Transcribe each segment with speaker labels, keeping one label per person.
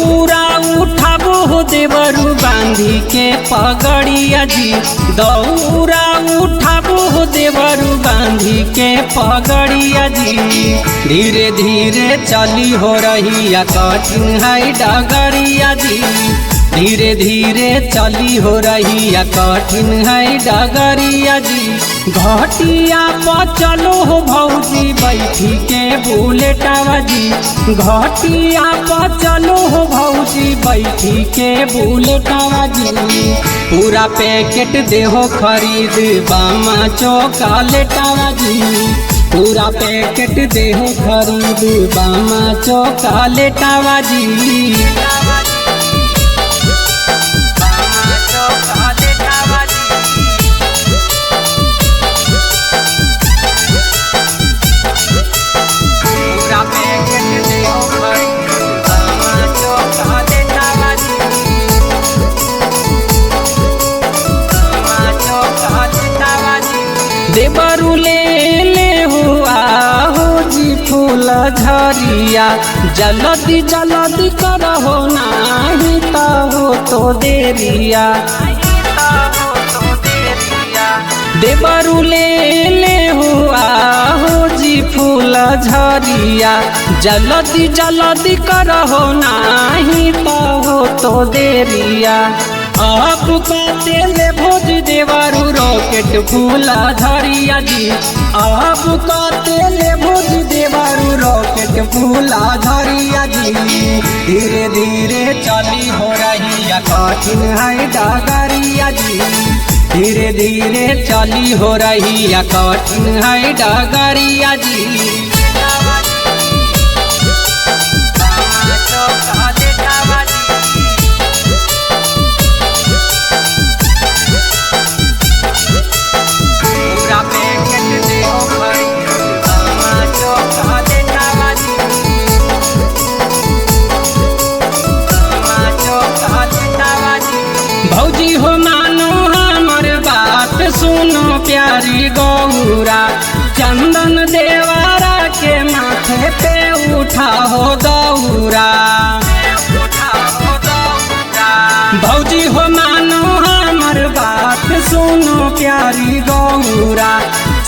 Speaker 1: दौरा उठाबो देवरु बांधी के पगड़िया जी, दौरा उठाबो देवरु बांधी के पगड़िया जी। धीरे धीरे चली हो रही कठिन है डगरिया जी, धीरे धीरे चली हो रही कठिन है डगरिया जी। घटिया पर चलो हो भौजी बैठी के बुलेटवा जी, घटिया पर चलो हो भौजी बैठी के बुलेटवा जी। पूरा पैकेट देहो खरीद बामा चॉकलेटवा जी, पूरा पैकेट देहो खरीद बामा चॉकलेटवा जी। देवरु ले हुआ हो जी फूल झरिया, जल्दी जल्दी करहो नाही तो हो तो देरिया। देवरु ले हुआ हो जी फूल झरिया, जल्दी जल्दी करहो नाही तो हो तो देरिया। आप कहते ले भोज देवरु रॉकेट फूल झरिया जी, आप कहते ले भोज देवरु रॉकेट फूल झरिया जी। धीरे धीरे चली हो रही कठिन है डगरिया जी, धीरे धीरे चली हो रही कठिन है डगरिया जी। भौजी हो मानो हमर बात सुनो प्यारी गौरा, चंदन देवरा के माथे पे उठा हो दौरा। भौजी हो मानो हमर बात सुनो प्यारी गौरा,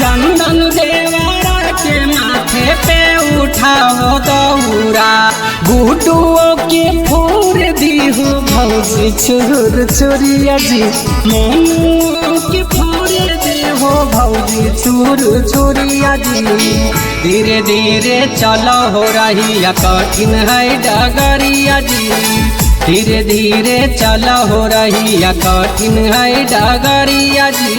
Speaker 1: चंदन देवरा के माथे पे उठा हो दौरा। गुडुओ के फोर दी हो भौजी छोर छोरिया जी, मोनू के फोर दे हो भौजी छोर छोरिया जी। धीरे धीरे चलो हो रही कठिन है डगरिया जी, धीरे धीरे चलो हो रही कठिन है डगरिया जी।